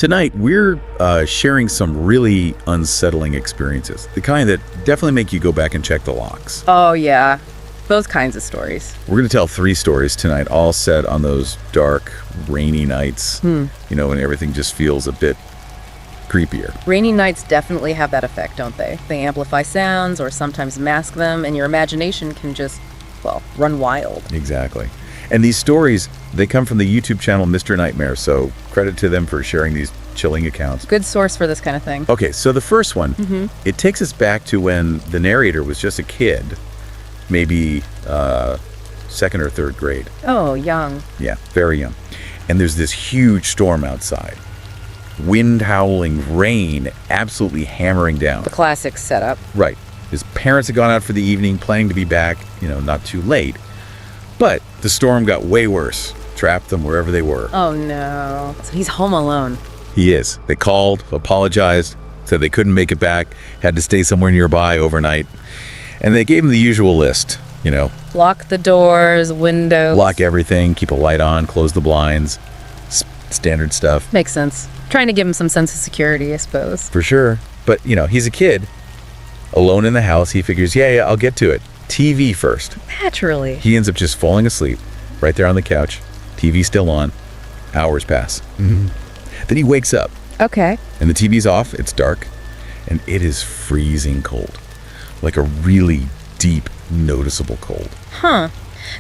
Tonight, we're sharing some really unsettling experiences. The kind that definitely make you go back and check the locks. Oh, yeah. Those kinds of stories. We're going to tell 3 stories tonight, all set on those dark, rainy nights. You know, when everything just feels a bit creepier. Rainy nights definitely have that effect, don't they? They amplify sounds or sometimes mask them, and your imagination can just, well, run wild. Exactly. And these stories, they come from the YouTube channel Mr. Nightmare, so credit to them for sharing these chilling accounts. Good source for this kind of thing. Okay, so the first one, it takes us back to when the narrator was just a kid, maybe 2nd or 3rd grade. Oh, young. Yeah, very young. And there's this huge storm outside. Wind howling, rain absolutely hammering down. The classic setup. Right. His parents had gone out for the evening, planning to be back, not too late. But the storm got way worse, trapped them wherever they were. Oh, no. So he's home alone. He is. They called, apologized, said they couldn't make it back, had to stay somewhere nearby overnight. And they gave him the usual list, Lock the doors, windows. Lock everything, keep a light on, close the blinds, standard stuff. Makes sense. Trying to give him some sense of security, I suppose. For sure. But, he's a kid, alone in the house. He figures, yeah, I'll get to it. TV first. Naturally. He ends up just falling asleep right there on the couch. TV still on. Hours pass. Then he wakes up. Okay. And the TV's off. It's dark. And it is freezing cold. Like a really deep, noticeable cold. Huh.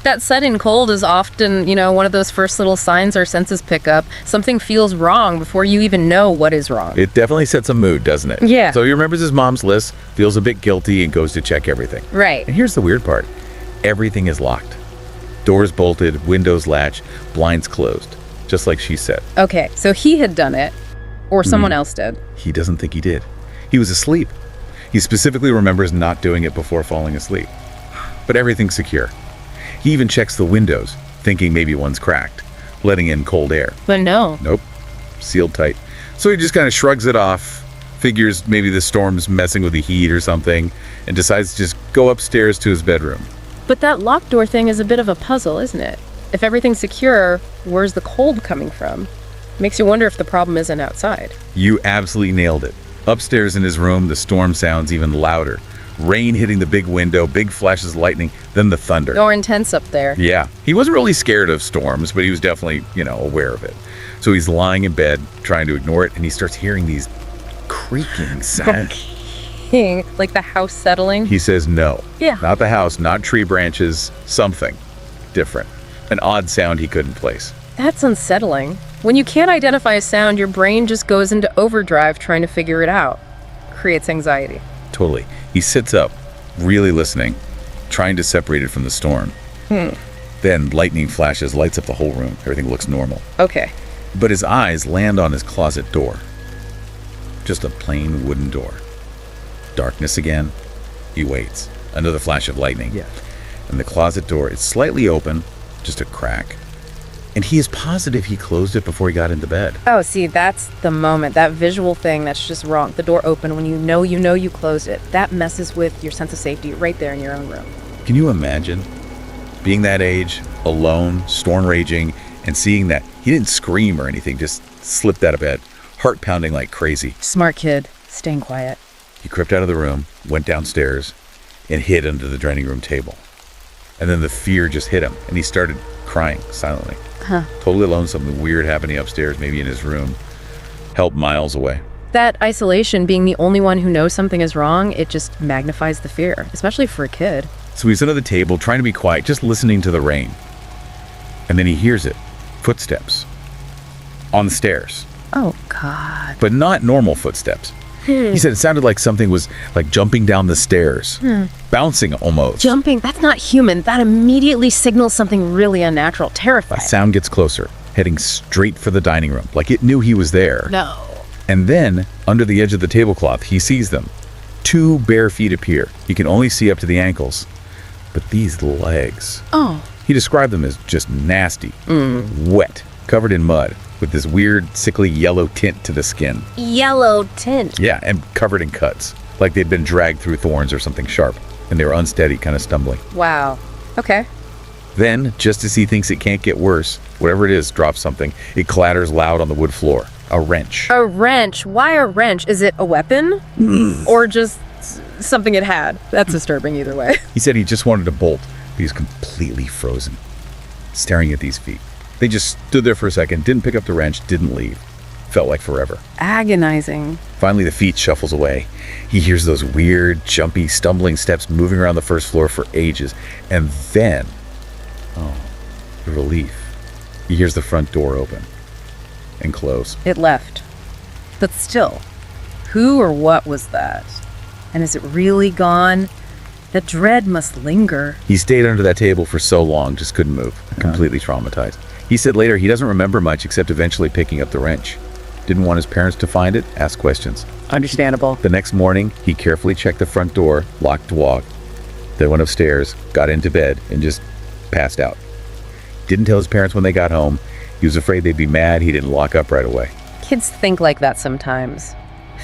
That sudden cold is often, one of those first little signs our senses pick up. Something feels wrong before you even know what is wrong. It definitely sets a mood, doesn't it? Yeah. So he remembers his mom's list, feels a bit guilty, and goes to check everything. Right. And here's the weird part. Everything is locked. Doors bolted, windows latched, blinds closed. Just like she said. Okay, so he had done it, or someone else did. He doesn't think he did. He was asleep. He specifically remembers not doing it before falling asleep. But everything's secure. He even checks the windows, thinking maybe one's cracked, letting in cold air. But no. Nope. Sealed tight. So he just kind of shrugs it off, figures maybe the storm's messing with the heat or something, and decides to just go upstairs to his bedroom. But that locked door thing is a bit of a puzzle, isn't it? If everything's secure, where's the cold coming from? Makes you wonder if the problem isn't outside. You absolutely nailed it. Upstairs in his room, the storm sounds even louder. Rain hitting the big window, big flashes of lightning, then the thunder. More intense up there. Yeah. He wasn't really scared of storms, but he was definitely, aware of it. So he's lying in bed, trying to ignore it, and he starts hearing these creaking sounds. Like the house settling? He says no. Yeah. Not the house, not tree branches, something different. An odd sound he couldn't place. That's unsettling. When you can't identify a sound, your brain just goes into overdrive trying to figure it out. Creates anxiety. Totally. He sits up, really listening, trying to separate it from the storm. Then lightning flashes, lights up the whole room. Everything looks normal. Okay. But his eyes land on his closet door. Just a plain wooden door. Darkness again. He waits. Another flash of lightning. Yeah. And the closet door is slightly open, just a crack. And he is positive he closed it before he got into bed. Oh, see, that's the moment, that visual thing that's just wrong. The door open when you know you closed it. That messes with your sense of safety right there in your own room. Can you imagine being that age, alone, storm raging, and seeing that he didn't scream or anything, just slipped out of bed, heart pounding like crazy. Smart kid, staying quiet. He crept out of the room, went downstairs, and hid under the dining room table. And then the fear just hit him, and he started crying silently. Totally alone, something weird happening upstairs, maybe in his room, help miles away. That isolation, being the only one who knows something is wrong, it just magnifies the fear, especially for a kid. So he's under the table, trying to be quiet, just listening to the rain. And then he hears it. Footsteps. On the stairs. Oh, God. But not normal footsteps. He said it sounded like something was like jumping down the stairs. Bouncing almost. Jumping, that's not human. That immediately signals something really unnatural, terrifying. The sound gets closer, heading straight for the dining room, like it knew he was there. No. And then, under the edge of the tablecloth, he sees them. 2 bare feet appear. He can only see up to the ankles. But these legs. Oh. He described them as just nasty, wet, covered in mud, with this weird, sickly yellow tint to the skin. Yellow tint. Yeah, and covered in cuts, like they'd been dragged through thorns or something sharp, and they were unsteady, kind of stumbling. Wow. Okay. Then, just as he thinks it can't get worse, whatever it is drops something. It clatters loud on the wood floor, a wrench. A wrench. Why a wrench? Is it a weapon? Or just something it had? That's disturbing either way. He said he just wanted to bolt, but he was completely frozen, staring at these feet. They just stood there for a second, didn't pick up the wrench, didn't leave. Felt like forever. Agonizing. Finally, the feet shuffles away. He hears those weird, jumpy, stumbling steps moving around the first floor for ages. And then, the relief. He hears the front door open and close. It left. But still, who or what was that? And is it really gone? The dread must linger. He stayed under that table for so long, just couldn't move, completely traumatized. He said later he doesn't remember much except eventually picking up the wrench. Didn't want his parents to find it, ask questions. Understandable. The next morning, he carefully checked the front door, locked the walk, then went upstairs, got into bed, and just passed out. Didn't tell his parents when they got home. He was afraid they'd be mad he didn't lock up right away. Kids think like that sometimes.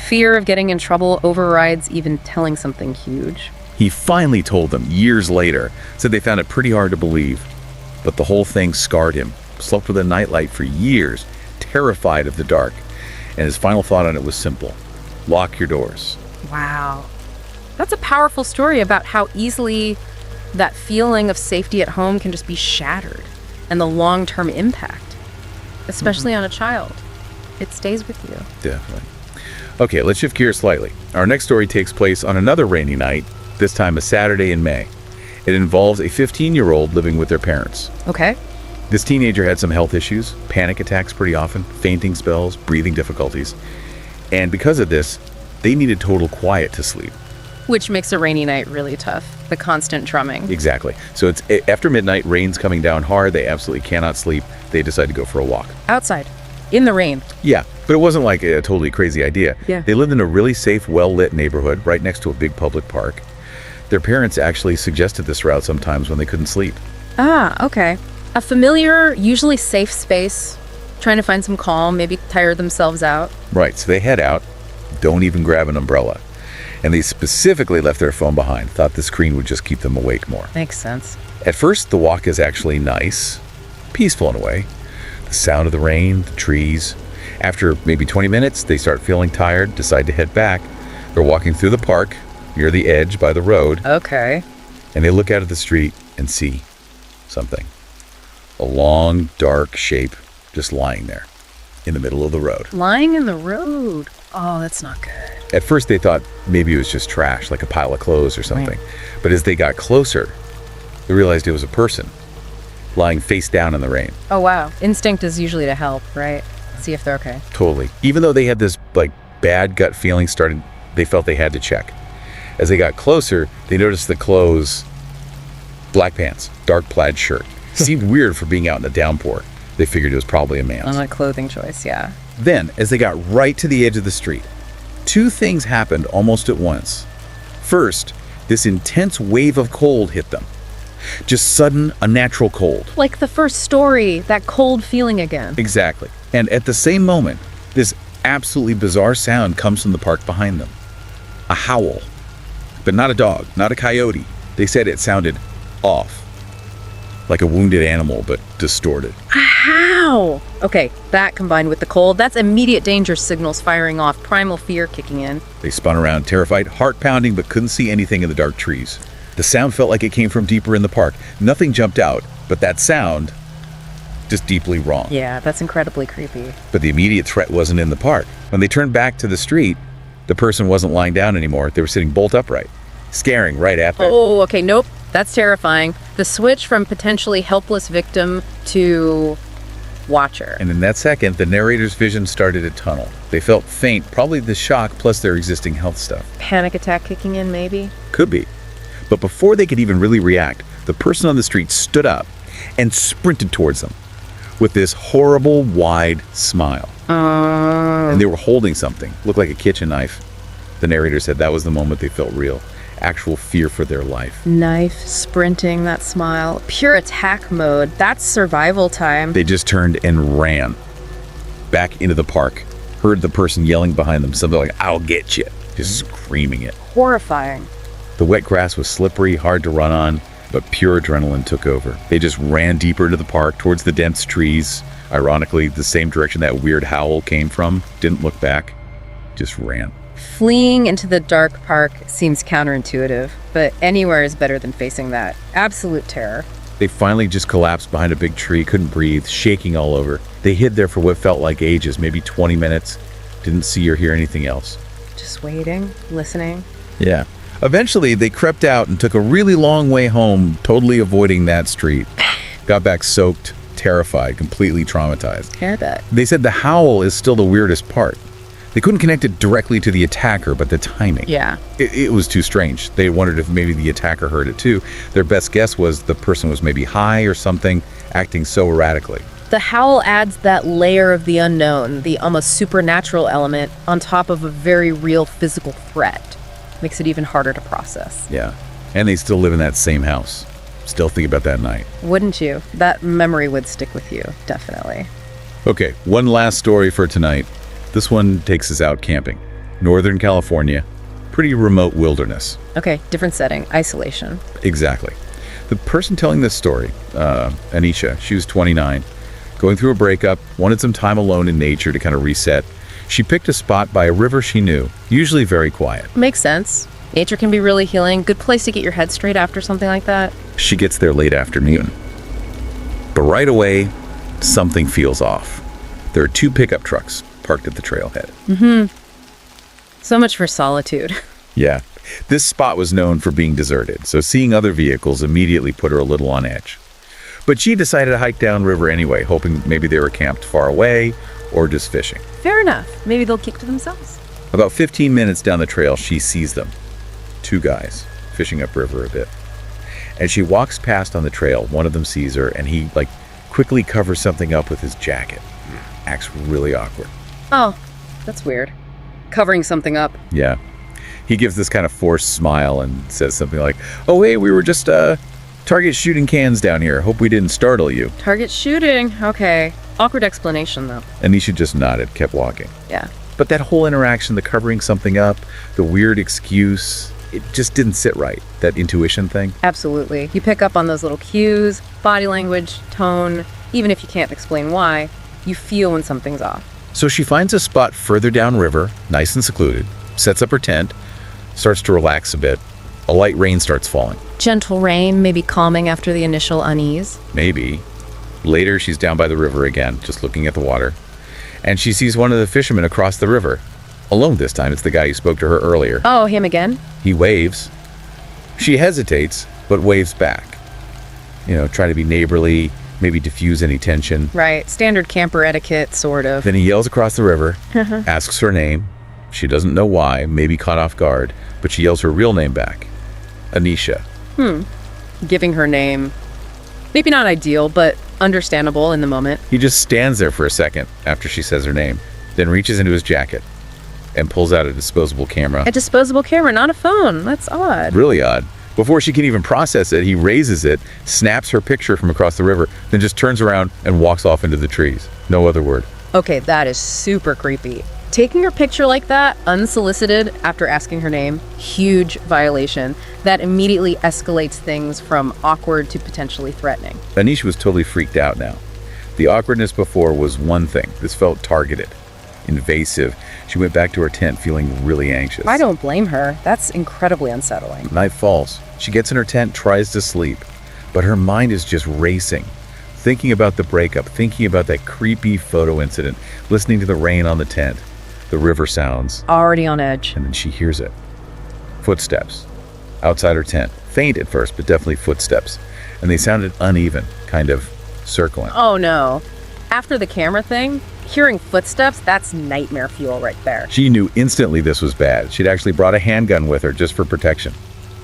Fear of getting in trouble overrides even telling something huge. He finally told them years later, said they found it pretty hard to believe. But the whole thing scarred him. Slept with a nightlight for years, terrified of the dark. And his final thought on it was simple. Lock your doors. Wow. That's a powerful story about how easily that feeling of safety at home can just be shattered, and the long-term impact, especially on a child. It stays with you. Definitely. Okay, let's shift gears slightly. Our next story takes place on another rainy night, this time a Saturday in May. It involves a 15-year-old living with their parents. Okay. This teenager had some health issues, panic attacks pretty often, fainting spells, breathing difficulties. And because of this, they needed total quiet to sleep. Which makes a rainy night really tough. The constant drumming. Exactly. So it's after midnight, rain's coming down hard, they absolutely cannot sleep. They decide to go for a walk. Outside. In the rain. Yeah, but it wasn't like a totally crazy idea. Yeah. They lived in a really safe, well-lit neighborhood right next to a big public park. Their parents actually suggested this route sometimes when they couldn't sleep. Ah, okay. A familiar, usually safe space. Trying to find some calm, maybe tire themselves out. Right, so they head out, don't even grab an umbrella. And they specifically left their phone behind, thought the screen would just keep them awake more. Makes sense. At first, the walk is actually nice, peaceful in a way. The sound of the rain, the trees. After maybe 20 minutes, they start feeling tired, decide to head back. They're walking through the park, near the edge by the road, Okay. and they look out at the street and see something. A long, dark shape just lying there in the middle of the road. Lying in the road. Oh, that's not good. At first, they thought maybe it was just trash, like a pile of clothes or something. But as they got closer, they realized it was a person lying face down in the rain. Oh, wow. Instinct is usually to help, right? See if they're okay. Totally. Even though they had this bad gut feeling started, they felt they had to check. As they got closer, they noticed the clothes, black pants, dark plaid shirt. Seemed weird for being out in the downpour. They figured it was probably a man's. On a clothing choice, yeah. Then, as they got right to the edge of the street, two things happened almost at once. First, this intense wave of cold hit them. Just sudden, unnatural cold. Like the first story, that cold feeling again. Exactly. And at the same moment, this absolutely bizarre sound comes from the park behind them. A howl. But not a dog, not a coyote. They said it sounded off. Like a wounded animal, but distorted. How? Okay, that combined with the cold, that's immediate danger signals firing off, primal fear kicking in. They spun around, terrified, heart pounding, but couldn't see anything in the dark trees. The sound felt like it came from deeper in the park. Nothing jumped out, but that sound, just deeply wrong. Yeah, that's incredibly creepy. But the immediate threat wasn't in the park. When they turned back to the street, the person wasn't lying down anymore. They were sitting bolt upright, staring right at them. Oh, okay, nope. That's terrifying. The switch from potentially helpless victim to watcher. And in that second, the narrator's vision started to tunnel. They felt faint, probably the shock plus their existing health stuff. Panic attack kicking in, maybe? Could be. But before they could even really react, the person on the street stood up and sprinted towards them with this horrible, wide smile. And they were holding something, looked like a kitchen knife. The narrator said that was the moment they felt real, actual fear for their life. Knife, sprinting, that smile. Pure attack mode. That's survival time. They just turned and ran back into the park, heard the person yelling behind them, something like, "I'll get you," just screaming it. Horrifying. The wet grass was slippery, hard to run on, but pure adrenaline took over. They just ran deeper into the park, towards the dense trees, Ironically, the same direction that weird howl came from, didn't look back, just ran. Fleeing into the dark park seems counterintuitive, but anywhere is better than facing that absolute terror. They finally just collapsed behind a big tree, couldn't breathe, shaking all over. They hid there for what felt like ages, maybe 20 minutes. Didn't see or hear anything else. Just waiting, listening. Yeah. Eventually, they crept out and took a really long way home, totally avoiding that street. Got back soaked, terrified, completely traumatized. I bet. They said the howl is still the weirdest part. They couldn't connect it directly to the attacker, but the timing. Yeah. It was too strange. They wondered if maybe the attacker heard it too. Their best guess was the person was maybe high or something, acting so erratically. The howl adds that layer of the unknown, the almost supernatural element, on top of a very real physical threat. Makes it even harder to process. Yeah. And they still live in that same house. Still think about that night. Wouldn't you? That memory would stick with you, definitely. Okay, one last story for tonight. This one takes us out camping. Northern California. Pretty remote wilderness. Okay, different setting, isolation. Exactly. The person telling this story, Anisha, she was 29, going through a breakup, wanted some time alone in nature to kind of reset. She picked a spot by a river she knew, usually very quiet. Makes sense. Nature can be really healing. Good place to get your head straight after something like that. She gets there late afternoon. But right away, something feels off. There are 2 pickup trucks parked at the trailhead. So much for solitude. Yeah. This spot was known for being deserted, so seeing other vehicles immediately put her a little on edge. But she decided to hike downriver anyway, hoping maybe they were camped far away or just fishing. Fair enough. Maybe they'll kick to themselves. About 15 minutes down the trail, she sees them. 2 guys fishing upriver a bit. As she walks past on the trail, one of them sees her and he quickly covers something up with his jacket. Acts really awkward. Oh, that's weird. Covering something up. Yeah. He gives this kind of forced smile and says something like, "Oh, hey, we were just target shooting cans down here. Hope we didn't startle you." Target shooting. Okay. Awkward explanation, though. Anisha just nodded, kept walking. Yeah. But that whole interaction, the covering something up, the weird excuse, it just didn't sit right. That intuition thing. Absolutely. You pick up on those little cues, body language, tone, even if you can't explain why, you feel when something's off. So she finds a spot further downriver, nice and secluded, sets up her tent, starts to relax a bit. A light rain starts falling. Gentle rain, maybe calming after the initial unease. Maybe. Later, she's down by the river again, just looking at the water. And she sees one of the fishermen across the river. Alone this time, it's the guy who spoke to her earlier. Oh, him again? He waves. She hesitates, but waves back. Trying to be neighborly, maybe diffuse any tension. Right. Standard camper etiquette, sort of. Then he yells across the river, asks her name. She doesn't know why, maybe caught off guard, but she yells her real name back. Anisha. Giving her name. Maybe not ideal, but understandable in the moment. He just stands there for a second after she says her name, then reaches into his jacket and pulls out a disposable camera. A disposable camera, not a phone. That's odd. Really odd. Before she can even process it, he raises it, snaps her picture from across the river, then just turns around and walks off into the trees. No other word. Okay, that is super creepy. Taking her picture like that, unsolicited, after asking her name, huge violation. That immediately escalates things from awkward to potentially threatening. Anisha was totally freaked out now. The awkwardness before was one thing. This felt targeted, invasive. She went back to her tent feeling really anxious. I don't blame her. That's incredibly unsettling. Night falls. She gets in her tent, tries to sleep, but her mind is just racing. Thinking about the breakup, thinking about that creepy photo incident, listening to the rain on the tent, the river sounds, Already on edge. and then she hears it. Footsteps. Outside her tent. Faint at first, but definitely footsteps. And they sounded uneven, kind of circling. Oh no. After the camera thing, hearing footsteps, that's nightmare fuel right there. She knew instantly this was bad. She'd actually brought a handgun with her just for protection.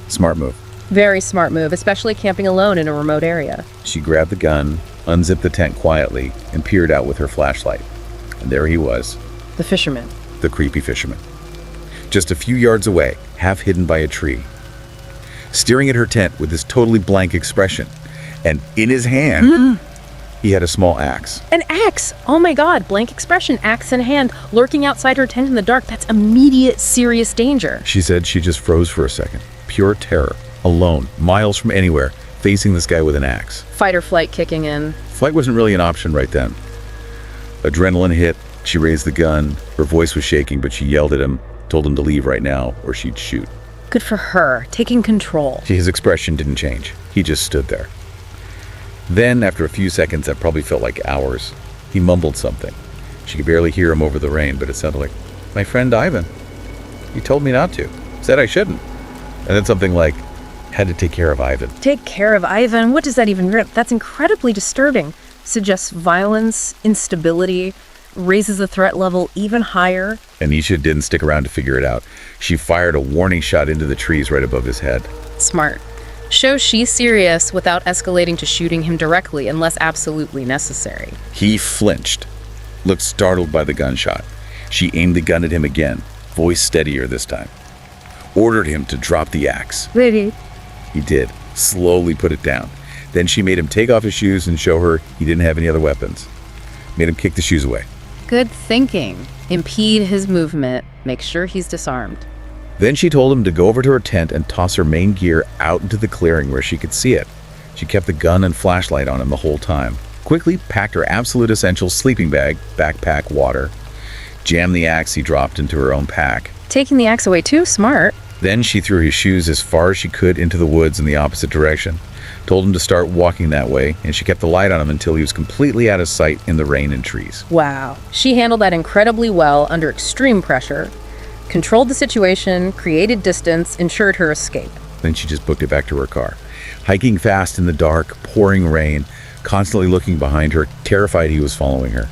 Smart move. Very smart move, especially camping alone in a remote area. She grabbed the gun, unzipped the tent quietly, and peered out with her flashlight. And there he was, The fisherman. the creepy fisherman. Just a few yards away, half hidden by a tree. Staring at her tent with this totally blank expression. And in his hand, he had a small axe. An axe! Oh my god, blank expression, axe in hand, lurking outside her tent in the dark. That's immediate serious danger. She said she just froze for a second. Pure terror. Alone, miles from anywhere, facing this guy with an axe. Fight or flight kicking in. Flight wasn't really an option right then. Adrenaline hit. She raised the gun. Her voice was shaking, but she yelled at him, told him to leave right now or she'd shoot. Good for her, taking control. His expression didn't change. He just stood there. Then, after a few seconds that probably felt like hours, he mumbled something. She could barely hear him over the rain, but it sounded like, "My friend Ivan. He told me not to. Said I shouldn't." And then something like, "Had to take care of Ivan." Take care of Ivan? What does that even mean? That's incredibly disturbing. Suggests violence, instability, raises the threat level even higher. Anisha didn't stick around to figure it out. She fired a warning shot into the trees right above his head. Smart. Shows she's serious without escalating to shooting him directly unless absolutely necessary. He flinched, looked startled by the gunshot. She aimed the gun at him again, voice steadier this time. Ordered him to drop the axe. Ready? He did, slowly put it down. Then she made him take off his shoes and show her he didn't have any other weapons. Made him kick the shoes away. Good thinking. Impede his movement. Make sure he's disarmed. Then she told him to go over to her tent and toss her main gear out into the clearing where she could see it. She kept the gun and flashlight on him the whole time. Quickly packed her absolute essentials sleeping bag, backpack, water. Jammed the axe he dropped into her own pack. Taking the axe away too, smart. Then she threw his shoes as far as she could into the woods in the opposite direction. Told him to start walking that way, and she kept the light on him until he was completely out of sight in the rain and trees. Wow. She handled that incredibly well under extreme pressure, controlled the situation, created distance, ensured her escape. Then she just booked it back to her car. Hiking fast in the dark, pouring rain, constantly looking behind her, terrified he was following her.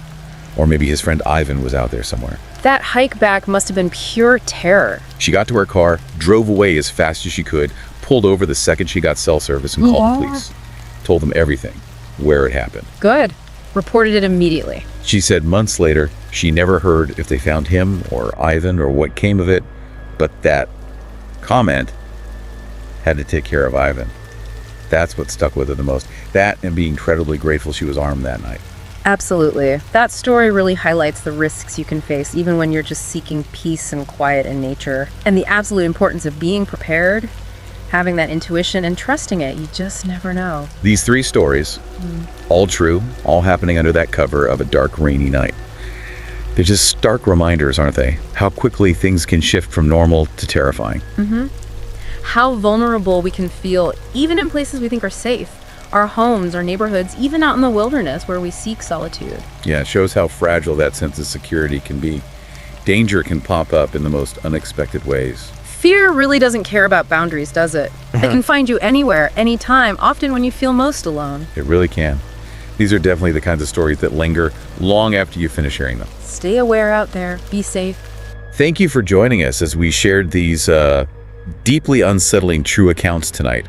Or maybe his friend Ivan was out there somewhere. That hike back must have been pure terror. She got to her car, drove away as fast as she could, pulled over the second she got cell service and called the police. Told them everything, where it happened. Good. Reported it immediately. She said months later, she never heard if they found him or Ivan or what came of it, but that comment had to take care of Ivan. That's what stuck with her the most. That and being incredibly grateful she was armed that night. Absolutely. That story really highlights the risks you can face even when you're just seeking peace and quiet in nature. And the absolute importance of being prepared, having that intuition and trusting it. You just never know. These three stories, all true, all happening under that cover of a dark, rainy night. They're just stark reminders, aren't they? How quickly things can shift from normal to terrifying. How vulnerable we can feel even in places we think are safe. Our homes, our neighborhoods, even out in the wilderness where we seek solitude. Yeah, it shows how fragile that sense of security can be. Danger can pop up in the most unexpected ways. Fear really doesn't care about boundaries, does it? It can find you anywhere, anytime, often when you feel most alone. It really can. These are definitely the kinds of stories that linger long after you finish hearing them. Stay aware out there. Be safe. Thank you for joining us as we shared these deeply unsettling true accounts tonight.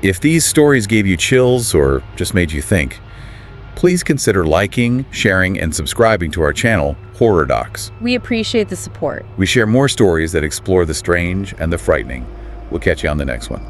If these stories gave you chills or just made you think, please consider liking, sharing, and subscribing to our channel, Horror Docs. We appreciate the support. We share more stories that explore the strange and the frightening. We'll catch you on the next one.